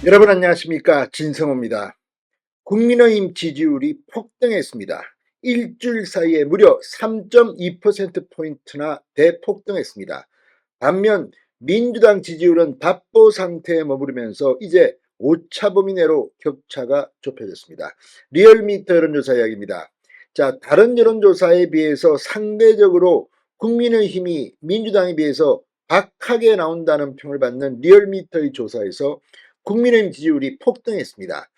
여러분 안녕하십니까, 진성호입니다. 국민의힘 지지율이 폭등했습니다. 일주일 사이에 무려 3.2%포인트나 대폭등했습니다. 반면 민주당 지지율은 답보 상태에 머무르면서 이제 오차범위 내로 격차가 좁혀졌습니다. 리얼미터 여론조사 이야기입니다. 자, 다른 여론조사에 비해서 상대적으로 국민의힘이 민주당에 비해서 박하게 나온다는 평을 받는 리얼미터의 조사에서 국민의힘 지지율이 폭등했습니다.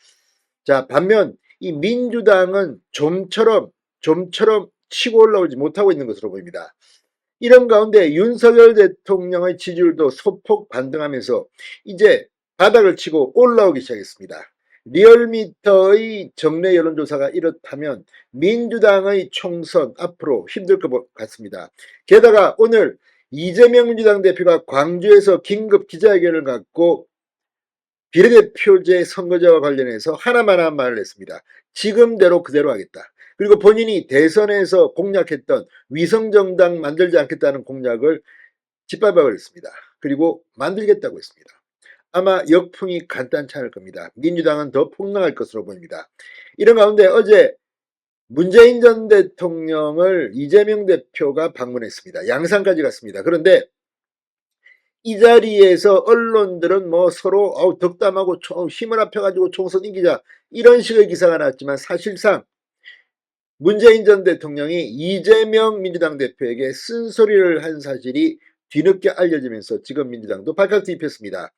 자, 반면 이 민주당은 좀처럼 치고 올라오지 못하고 있는 것으로 보입니다. 이런 가운데 윤석열 대통령의 지지율도 소폭 반등하면서 이제 바닥을 치고 올라오기 시작했습니다. 리얼미터의 정례 여론조사가 이렇다면 민주당의 총선 앞으로 힘들 것 같습니다. 게다가 오늘 이재명 민주당 대표가 광주에서 긴급 기자회견을 갖고 비례대표제 선거제와 관련해서 하나만 말을 했습니다. 지금대로 그대로 하겠다. 그리고 본인이 대선에서 공약했던 위성정당 만들지 않겠다는 공약을 짓밟아버렸습니다. 그리고 만들겠다고 했습니다. 아마 역풍이 간단치 않을 겁니다. 민주당은 더 폭락할 것으로 보입니다. 이런 가운데 어제 문재인 전 대통령을 이재명 대표가 방문했습니다. 양산까지 갔습니다. 그런데 이 자리에서 언론들은 뭐 서로 덕담하고 힘을 합쳐가지고 총선 이기자 이런 식의 기사가 나왔지만 사실상 문재인 전 대통령이 이재명 민주당 대표에게 쓴소리를 한 사실이 뒤늦게 알려지면서 지금 민주당도 발칵 뒤집혔습니다.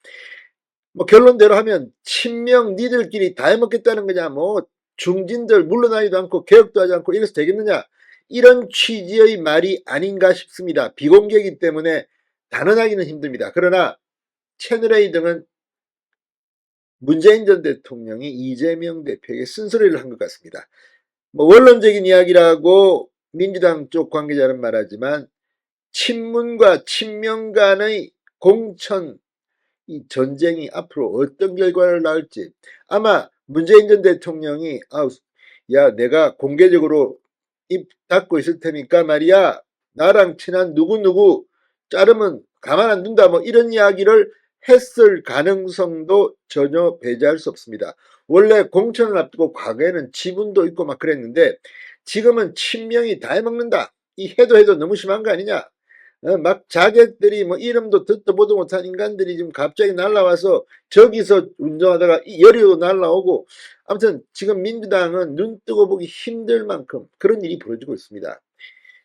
뭐 결론대로 하면 친명 니들끼리 다 해먹겠다는 거냐, 뭐 중진들 물러나지도 않고 개혁도 하지 않고 이래서 되겠느냐, 이런 취지의 말이 아닌가 싶습니다. 비공개이기 때문에 단언하기는 힘듭니다. 그러나 채널A 등은 문재인 전 대통령이 이재명 대표에게 쓴소리를 한 것 같습니다. 뭐 원론적인 이야기라고 민주당 쪽 관계자는 말하지만 친문과 친명 간의 공천 이 전쟁이 앞으로 어떤 결과를 낳을지, 아마 문재인 전 대통령이 야, 내가 공개적으로 입 닫고 있을 테니까 말이야, 나랑 친한 누구누구 자르면 가만 안 둔다, 뭐 이런 이야기를 했을 가능성도 전혀 배제할 수 없습니다. 원래 공천을 앞두고 과거에는 지분도 있고 막 그랬는데 지금은 친명이 다 해먹는다, 이 해도 너무 심한 거 아니냐, 막 자객들이 뭐 이름도 듣도 보도 못한 인간들이 지금 갑자기 날라와서 저기서 운전하다가 열이도 날라오고, 아무튼 지금 민주당은 눈 뜨고 보기 힘들 만큼 그런 일이 벌어지고 있습니다.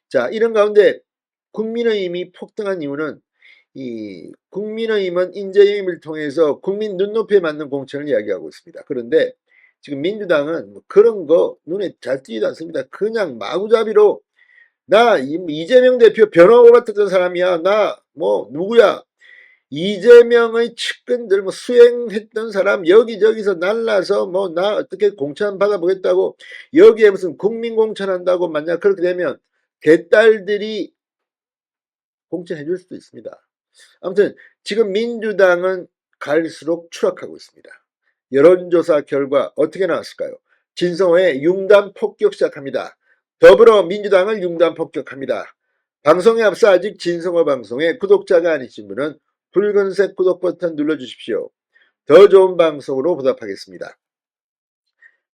자, 이런 가운데 국민의힘이 폭등한 이유는, 이 국민의힘은 인재영입을 통해서 국민 눈높이에 맞는 공천을 이야기하고 있습니다. 그런데 지금 민주당은 뭐 그런 거 눈에 잘 띄지도 않습니다. 그냥 마구잡이로 나 이재명 대표 변호하고 맡았던 사람이야, 나 뭐 누구야, 이재명의 측근들 뭐 수행했던 사람 여기저기서 날라서 뭐 나 어떻게 공천 받아보겠다고, 여기에 무슨 국민 공천한다고 만약 그렇게 되면 개딸들이 공천해 줄 수도 있습니다. 아무튼 지금 민주당은 갈수록 추락하고 있습니다. 여론조사 결과 어떻게 나왔을까요? 진성호의 융단 폭격 시작합니다. 더불어민주당을 융단 폭격합니다. 방송에 앞서 아직 진성호 방송에 구독자가 아니신 분은 붉은색 구독 버튼 눌러주십시오. 더 좋은 방송으로 보답하겠습니다.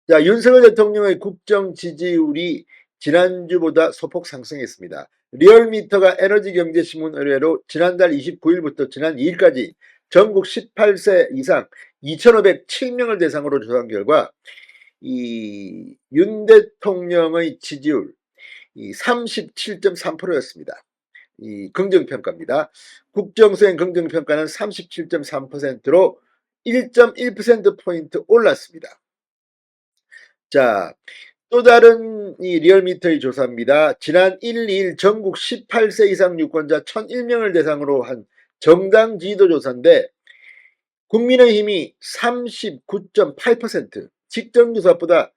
자, 윤석열 대통령의 국정 지지율이 지난주보다 소폭 상승했습니다. 리얼미터가 에너지경제신문 의뢰로 지난달 29일부터 지난 2일까지 전국 18세 이상 2,507명을 대상으로 조사한 결과 이 윤 대통령의 지지율 37.3%였습니다. 이 긍정평가입니다. 국정수행 긍정평가는 37.3%로 1.1%포인트 올랐습니다. 자, 또 다른 이 리얼미터의 조사입니다. 지난 1, 2일 전국 18세 이상 유권자 1,001명을 대상으로 한 정당 지지도 조사인데 국민의힘이 39.8%, 직전조사보다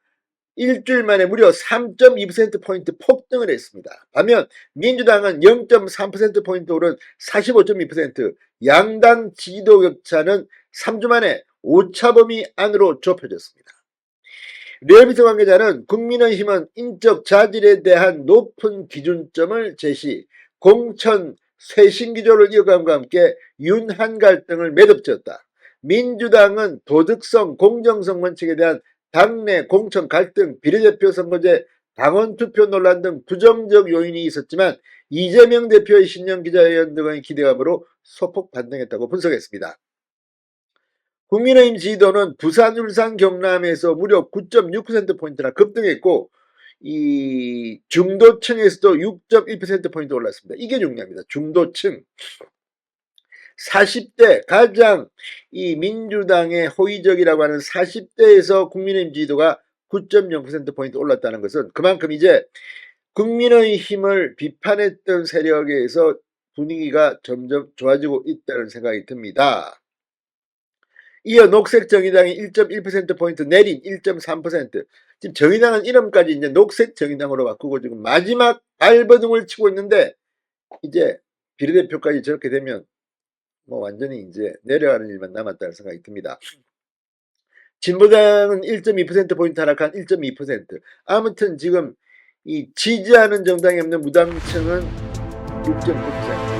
일주일 만에 무려 3.2%포인트 폭등을 했습니다. 반면 민주당은 0.3%포인트 오른 45.2%, 양당 지지도 격차는 3주 만에 오차범위 안으로 좁혀졌습니다. 리얼미터 관계자는 국민의힘은 인적 자질에 대한 높은 기준점을 제시, 공천 쇄신 기조를 이어감과 함께 윤한 갈등을 매듭지었다. 민주당은 도덕성, 공정성 원칙에 대한 당내 공천 갈등, 비례대표 선거제, 당원 투표 논란 등 부정적 요인이 있었지만 이재명 대표의 신년 기자회견 등의 기대감으로 소폭 반등했다고 분석했습니다. 국민의힘 지지도는 부산, 울산, 경남에서 무려 9.6%포인트나 급등했고 이 중도층에서도 6.1%포인트 올랐습니다. 이게 중요합니다. 중도층. 40대 가장 이 민주당의 호의적이라고 하는 40대에서 국민의힘 지지도가 9.0%포인트 올랐다는 것은 그만큼 이제 국민의힘을 비판했던 세력에 의해서 분위기가 점점 좋아지고 있다는 생각이 듭니다. 이어 녹색정의당이 1.1%포인트 내린 1.3%. 지금 정의당은 이름까지 이제 녹색정의당으로 바꾸고 지금 마지막 발버둥을 치고 있는데 이제 비례대표까지 저렇게 되면 뭐 완전히 이제 내려가는 일만 남았다는 생각이 듭니다. 진보당은 1.2%포인트 하락한 1.2%. 아무튼 지금 이 지지하는 정당이 없는 무당층은 6.9%.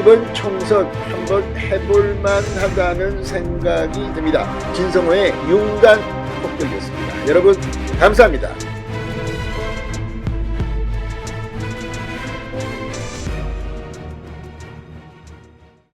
이번 총선 한번 해볼만 하다는 생각이 듭니다. 진성호의 윤간 폭격이었습니다. 여러분 감사합니다.